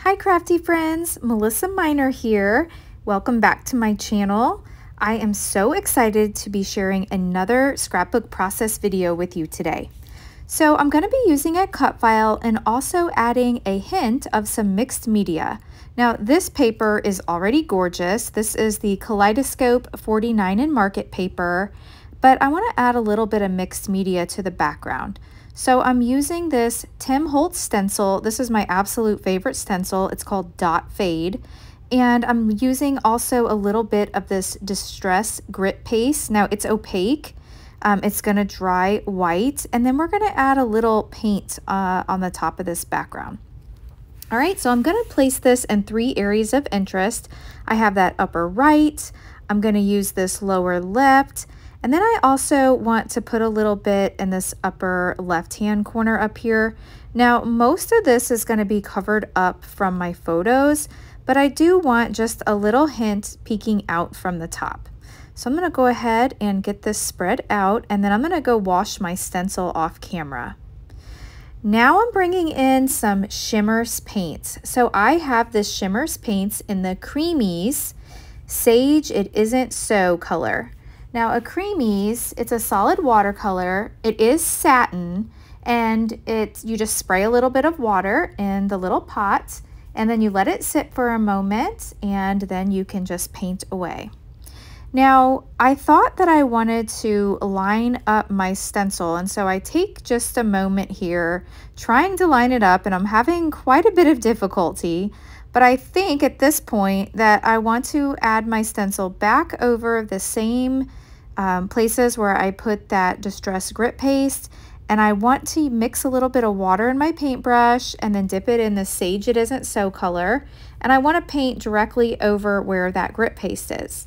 Hi crafty friends, Melissa Minor here. Welcome back to my channel. I am so excited to be sharing another scrapbook process video with you today. So I'm going to be using a cut file and also adding a hint of some mixed media. Now this paper is already gorgeous. This is the Kaleidoscope 49 in Market paper, but I want to add a little bit of mixed media to the background. So I'm using this Tim Holtz stencil. This is my absolute favorite stencil. It's called Dot Fade. And I'm using also a little bit of this Distress Grit Paste. Now it's opaque. It's going to dry white. And then we're going to add a little paint on the top of this background. All right, so I'm going to place this in 3 areas of interest. I have that upper right. I'm going to use this lower left. And then I also want to put a little bit in this upper left-hand corner up here. Now, most of this is going to be covered up from my photos, but I do want just a little hint peeking out from the top. So I'm going to go ahead and get this spread out, and then I'm going to go wash my stencil off camera. Now I'm bringing in some Shimmerz Paints. So I have this Shimmerz Paints in the Creamies Sage It Isn't So color. Now a Creamies, it's a solid watercolor, it is satin, and you just spray a little bit of water in the little pot, and then you let it sit for a moment, and then you can just paint away. Now I thought that I wanted to line up my stencil, and so I take just a moment here trying to line it up, and I'm having quite a bit of difficulty. But I think at this point that I want to add my stencil back over the same places where I put that Distress Grit Paste, and I want to mix a little bit of water in my paintbrush and then dip it in the Sage It Isn't So color, and I want to paint directly over where that grit paste is.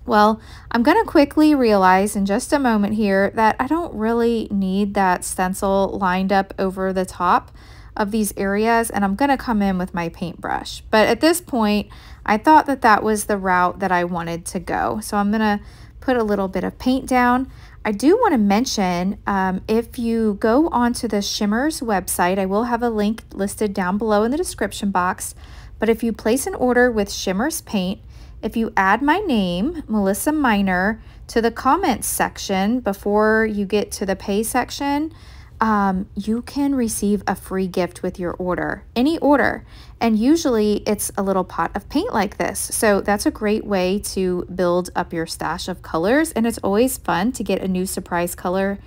Well, I'm going to quickly realize in just a moment here that I don't really need that stencil lined up over the top of these areas, and I'm going to come in with my paintbrush. But at this point, I thought that that was the route that I wanted to go. So I'm going to put a little bit of paint down. I do want to mention, if you go onto the Shimmerz website, I will have a link listed down below in the description box. But if you place an order with Shimmerz Paint, if you add my name, Melissa Minor, to the comments section before you get to the pay section, you can receive a free gift with your order, any order. And usually it's a little pot of paint like this. So that's a great way to build up your stash of colors. And it's always fun to get a new surprise color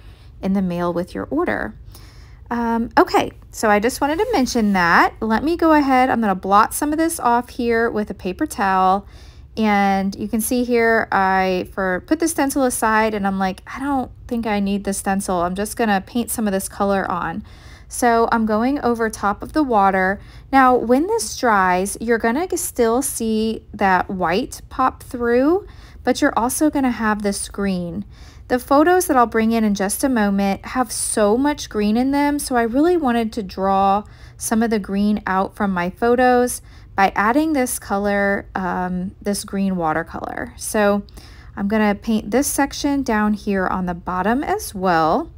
in the mail with your order. Okay, so I just wanted to mention that. Let me go ahead. I'm going to blot some of this off here with a paper towel. And you can see here, I put the stencil aside, and I'm like, I don't think I need the stencil. I'm just gonna paint some of this color on. So I'm going over top of the water. Now, when this dries, you're gonna still see that white pop through, but you're also gonna have this green. The photos that I'll bring in just a moment have so much green in them, so I really wanted to draw some of the green out from my photos by adding this color, this green watercolor. So I'm gonna paint this section down here on the bottom as well,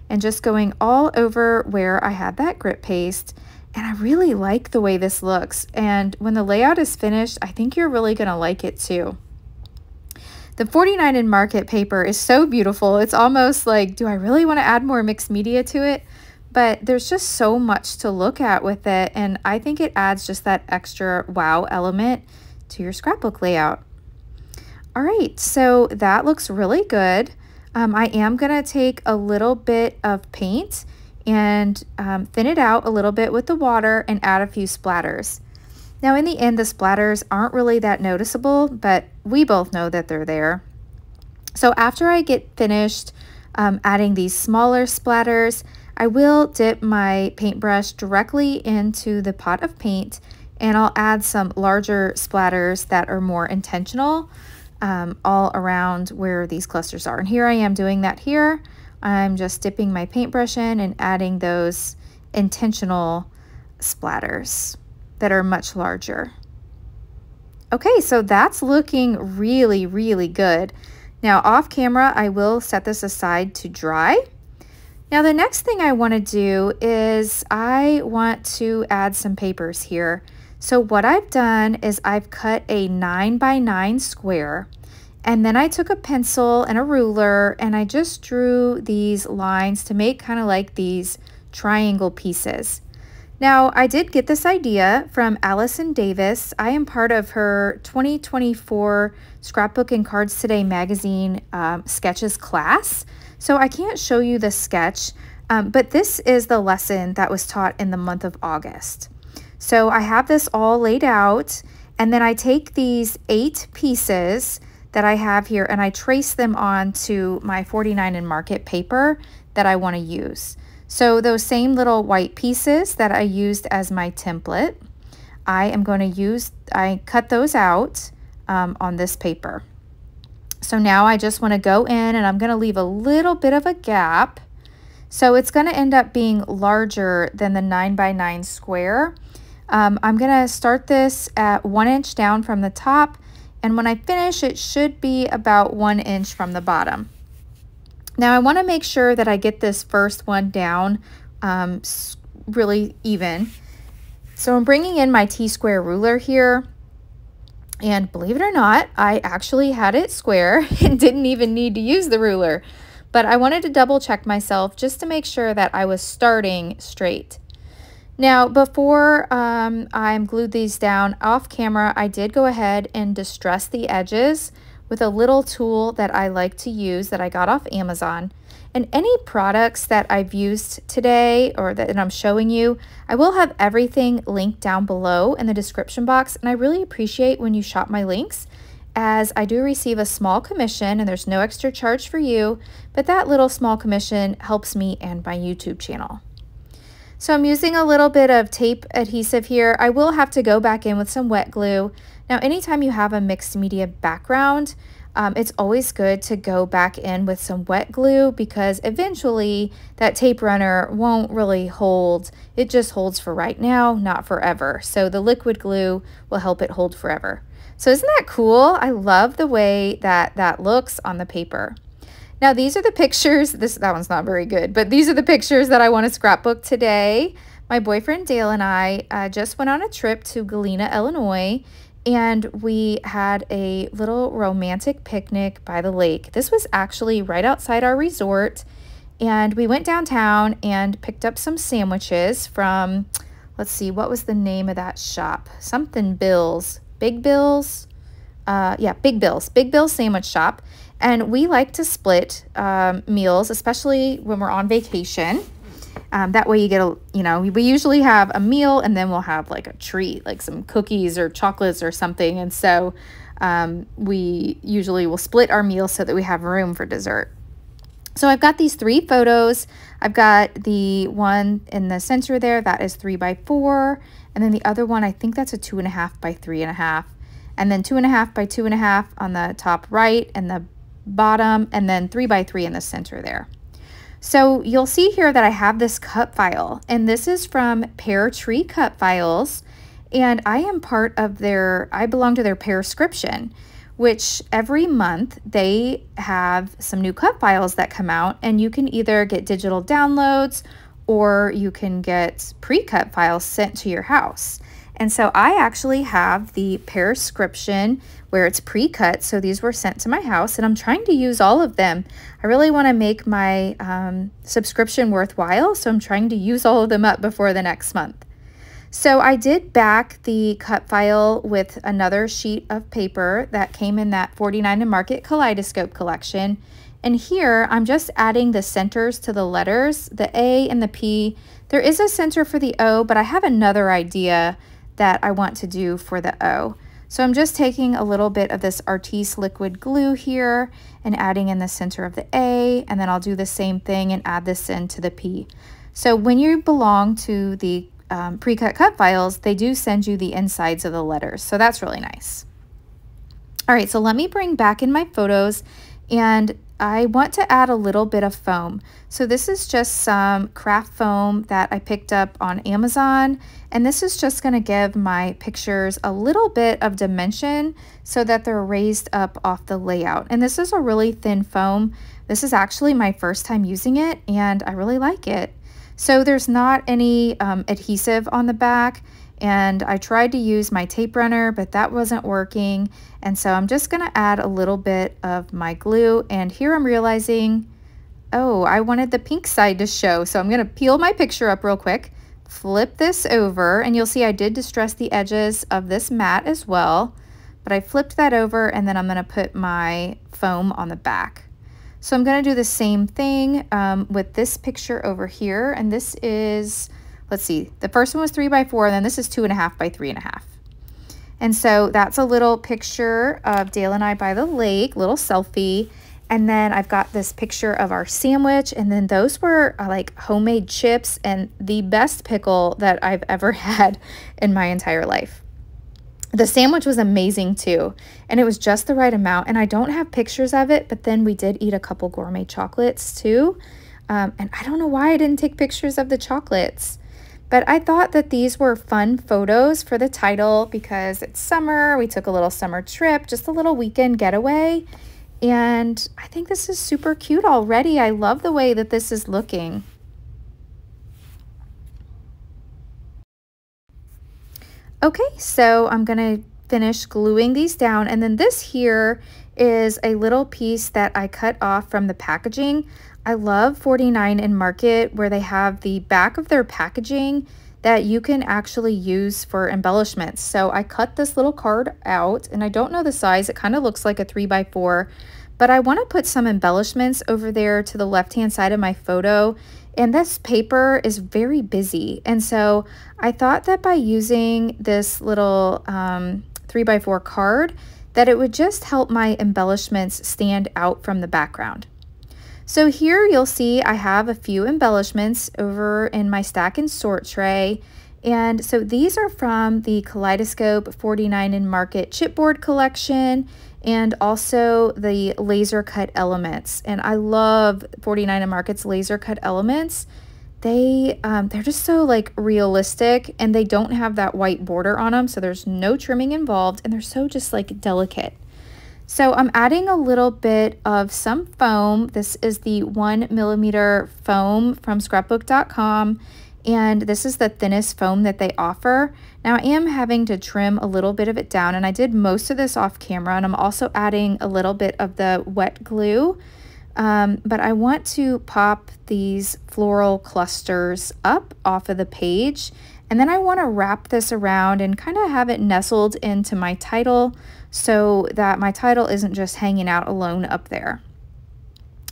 and just going all over where I had that grit paste. And I really like the way this looks. And when the layout is finished, I think you're really gonna like it too. The 49 in Market paper is so beautiful. It's almost like, do I really want to add more mixed media to it? But there's just so much to look at with it, and I think it adds just that extra wow element to your scrapbook layout. All right, so that looks really good. I am gonna take a little bit of paint and thin it out a little bit with the water and add a few splatters. Now in the end, the splatters aren't really that noticeable, but we both know that they're there. So after I get finished adding these smaller splatters, I will dip my paintbrush directly into the pot of paint, and I'll add some larger splatters that are more intentional all around where these clusters are. And here I am doing that here. I'm just dipping my paintbrush in and adding those intentional splatters that are much larger. Okay, so that's looking really, really good. Now off camera, I will set this aside to dry. Now the next thing I want to do is I want to add some papers here. So what I've done is I've cut a 9x9 square, and then I took a pencil and a ruler and I just drew these lines to make kind of like these triangle pieces. Now I did get this idea from Allison Davis. I am part of her 2024 Scrapbook and Cards Today magazine sketches class. So I can't show you the sketch, but this is the lesson that was taught in the month of August. So I have this all laid out, and then I take these 8 pieces that I have here and I trace them onto my 49 and Market paper that I want to use. So those same little white pieces that I used as my template, I cut those out on this paper. So now I just want to go in and I'm going to leave a little bit of a gap. So it's going to end up being larger than the 9x9 square. I'm going to start this at 1 inch down from the top, and when I finish it should be about 1 inch from the bottom. Now I want to make sure that I get this first one down really even. So I'm bringing in my T-square ruler here, and believe it or not, I actually had it square and didn't even need to use the ruler. But I wanted to double check myself just to make sure that I was starting straight. Now, before I glued these down off camera, I did go ahead and distress the edges with a little tool that I like to use that I got off Amazon. And any products that I've used today or that I'm showing you, I will have everything linked down below in the description box. And I really appreciate when you shop my links, as I do receive a small commission and there's no extra charge for you, but that little small commission helps me and my YouTube channel. So I'm using a little bit of tape adhesive here. I will have to go back in with some wet glue. Now, anytime you have a mixed media background, it's always good to go back in with some wet glue, because eventually that tape runner won't really hold. It just holds for right now, not forever. So the liquid glue will help it hold forever. So isn't that cool? I love the way that that looks on the paper. Now these are the pictures, that one's not very good, but these are the pictures that I want to scrapbook today. My boyfriend Dale and I just went on a trip to Galena, Illinois, and we had a little romantic picnic by the lake. This was actually right outside our resort, and we went downtown and picked up some sandwiches from, let's see, what was the name of that shop? Something Bill's. Big Bill's? Yeah, Big Bill's. Big Bill's Sandwich Shop. And we like to split meals, especially when we're on vacation. That way you get we usually have a meal and then we'll have like a treat, like some cookies or chocolates or something. And so we usually will split our meals so that we have room for dessert. So I've got these 3 photos. I've got the one in the center there, that is 3x4. And then the other one, I think that's a 2.5 by 3.5. And then 2.5 by 2.5 on the top right and the bottom, and then 3x3 in the center there. So you'll see here that I have this cut file, and this is from Peartree Cutfiles, and I am part of I belong to their Pearscription, which every month they have some new cut files that come out, and you can either get digital downloads or you can get pre-cut files sent to your house. And so I actually have the Pearscription where it's pre-cut, so these were sent to my house, and I'm trying to use all of them. I really want to make my subscription worthwhile, so I'm trying to use all of them up before the next month. So I did back the cut file with another sheet of paper that came in that 49 and Market Kaleidoscope collection. And here I'm just adding the centers to the letters, the A and the P. There is a center for the O, but I have another idea that I want to do for the O. So I'm just taking a little bit of this Artis liquid glue here and adding in the center of the A, and then I'll do the same thing and add this into the P. So when you belong to the pre-cut cut files, they do send you the insides of the letters, so that's really nice. All right, so let me bring back in my photos, and I want to add a little bit of foam. So this is just some craft foam that I picked up on Amazon, and this is just going to give my pictures a little bit of dimension so that they're raised up off the layout. And this is a really thin foam. This is actually my first time using it, and I really like it. So there's not any adhesive on the back, and I tried to use my tape runner, but that wasn't working. And so I'm just gonna add a little bit of my glue, and here I'm realizing, oh, I wanted the pink side to show. So I'm gonna peel my picture up real quick, flip this over, and you'll see I did distress the edges of this mat as well, but I flipped that over, and then I'm gonna put my foam on the back. So I'm gonna do the same thing with this picture over here, and this is, let's see, the first one was 3x4, and then this is 2.5 by 3.5. And so that's a little picture of Dale and I by the lake, little selfie. And then I've got this picture of our sandwich, and then those were like homemade chips and the best pickle that I've ever had in my entire life. The sandwich was amazing too, and it was just the right amount, and I don't have pictures of it, but then we did eat a couple gourmet chocolates too. And I don't know why I didn't take pictures of the chocolates. But I thought that these were fun photos for the title because it's summer. We took a little summer trip, just a little weekend getaway. And I think this is super cute already. I love the way that this is looking. Okay, so I'm gonna finish gluing these down. And then this here is a little piece that I cut off from the packaging. I love 49 and Market where they have the back of their packaging that you can actually use for embellishments. So I cut this little card out, and I don't know the size. It kind of looks like a 3x4, but I want to put some embellishments over there to the left-hand side of my photo. And this paper is very busy. And so I thought that by using this little 3x4 card, that it would just help my embellishments stand out from the background. So here you'll see I have a few embellishments over in my stack and sort tray. And so these are from the Kaleidoscope 49 and Market chipboard collection, and also the laser cut elements. And I love 49 and Market's laser cut elements. They're just so like realistic, and they don't have that white border on them, so there's no trimming involved, and they're so just like delicate. So I'm adding a little bit of some foam. This is the 1mm foam from scrapbook.com, and this is the thinnest foam that they offer. Now I am having to trim a little bit of it down, and I did most of this off camera, and I'm also adding a little bit of the wet glue. But I want to pop these floral clusters up off of the page, and then I want to wrap this around and kind of have it nestled into my title so that my title isn't just hanging out alone up there.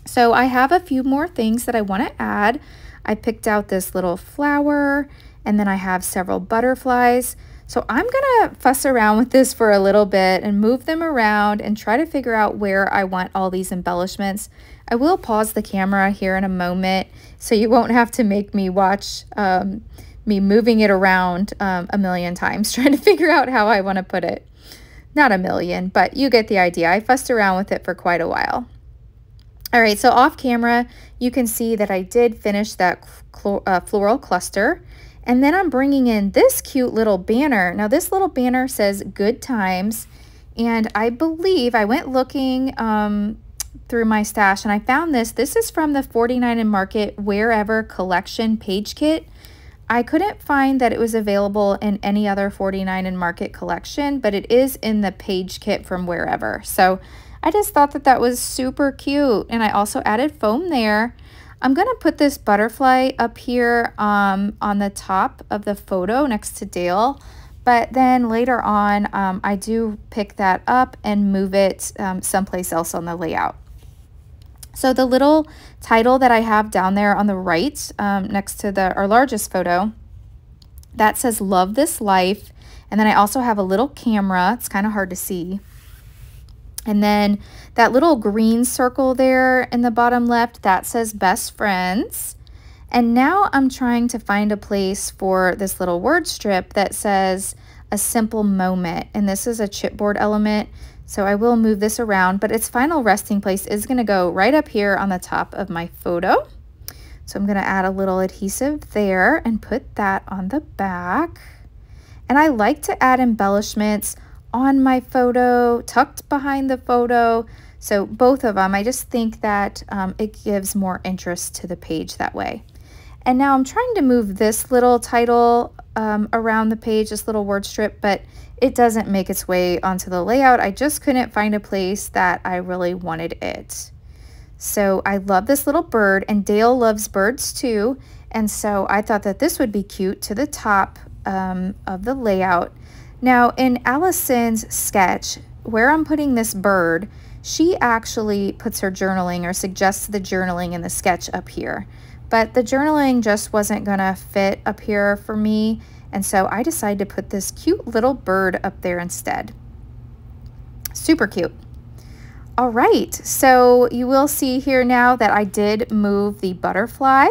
So I have a few more things that I want to add. I picked out this little flower, and then I have several butterflies. So I'm gonna fuss around with this for a little bit and move them around and try to figure out where I want all these embellishments. I will pause the camera here in a moment so you won't have to make me watch me moving it around a million times trying to figure out how I want to put it. Not a million, but you get the idea. I fussed around with it for quite a while. All right, so off camera, you can see that I did finish that floral cluster. And then I'm bringing in this cute little banner. Now this little banner says Good Times. And I believe I went looking through my stash and I found this. This is from the 49 and Market Wherever Collection page kit. I couldn't find that it was available in any other 49 and Market collection, but it is in the page kit from Wherever. So I just thought that that was super cute. And I also added foam there. I'm gonna put this butterfly up here on the top of the photo next to Dale, but then later on I do pick that up and move it someplace else on the layout. So the little title that I have down there on the right next to our largest photo, that says Love This Life, and then I also have a little camera. It's kind of hard to see. And then that little green circle there in the bottom left, that says Best Friends. And now I'm trying to find a place for this little word strip that says A Simple Moment. And this is a chipboard element. So I will move this around, but its final resting place is going to go right up here on the top of my photo. So I'm going to add a little adhesive there and put that on the back. And I like to add embellishments on my photo, tucked behind the photo. So both of them, I just think that it gives more interest to the page that way. And now I'm trying to move this little title around the page, this little word strip, but it doesn't make its way onto the layout. I just couldn't find a place that I really wanted it. So I love this little bird, and Dale loves birds too. And so I thought that this would be cute to the top of the layout. Now in Allison's sketch, where I'm putting this bird, she actually puts her journaling or suggests the journaling in the sketch up here. But the journaling just wasn't gonna fit up here for me. And so I decided to put this cute little bird up there instead. Super cute. All right, so you will see here now that I did move the butterfly,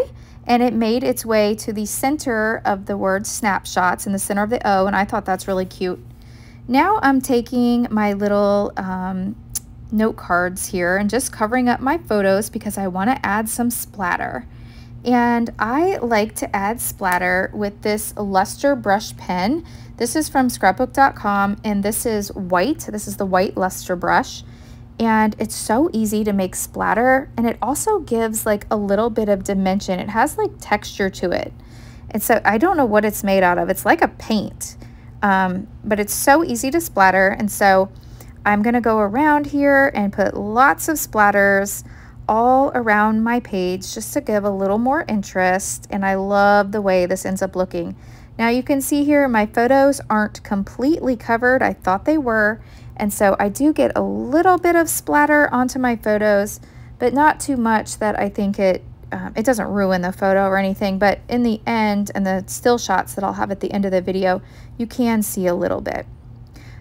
and it made its way to the center of the word snapshots in the center of the O, and I thought that's really cute. Now I'm taking my little note cards here and just covering up my photos because I want to add some splatter. And I like to add splatter with this luster brush pen. This is from scrapbook.com, and this is white. This is the white luster brush. And it's so easy to make splatter, and it also gives like a little bit of dimension. It has like texture to it. And so I don't know what it's made out of. It's like a paint, but it's so easy to splatter. And so I'm gonna go around here and put lots of splatters all around my page just to give a little more interest. And I love the way this ends up looking. Now you can see here my photos aren't completely covered. I thought they were. And so I do get a little bit of splatter onto my photos, but not too much that I think it doesn't ruin the photo or anything. But in the end, and the still shots that I'll have at the end of the video, you can see a little bit.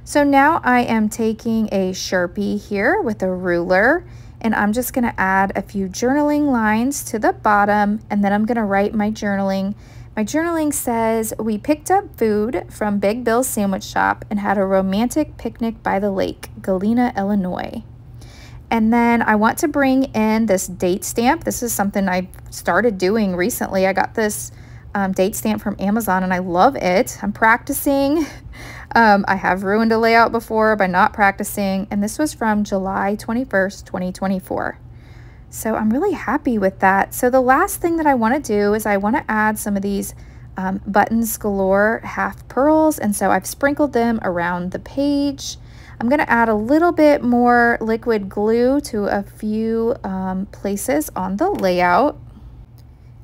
So now I am taking a Sharpie here with a ruler, and I'm just gonna add a few journaling lines to the bottom, and then I'm gonna write my journaling. My journaling says, we picked up food from Big Bill's Sandwich Shop and had a romantic picnic by the lake, Galena, Illinois. And then I want to bring in this date stamp. This is something I started doing recently. I got this date stamp from Amazon and I love it. I'm practicing. I have ruined a layout before by not practicing, and this was from July 21st, 2024. So I'm really happy with that. So the last thing that I want to do is I want to add some of these Buttons Galore half pearls, and so I've sprinkled them around the page. I'm going to add a little bit more liquid glue to a few places on the layout.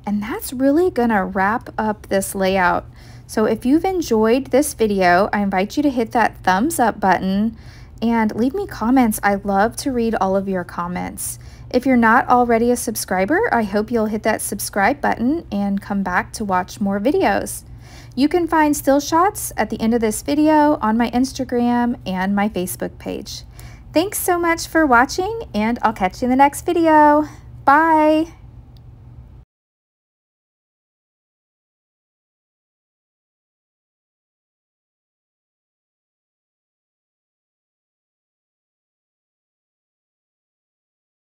And that's really going to wrap up this layout. So if you've enjoyed this video, I invite you to hit that thumbs up button and leave me comments. I love to read all of your comments. If you're not already a subscriber, I hope you'll hit that subscribe button and come back to watch more videos. You can find still shots at the end of this video on my Instagram and my Facebook page. Thanks so much for watching, and I'll catch you in the next video. Bye!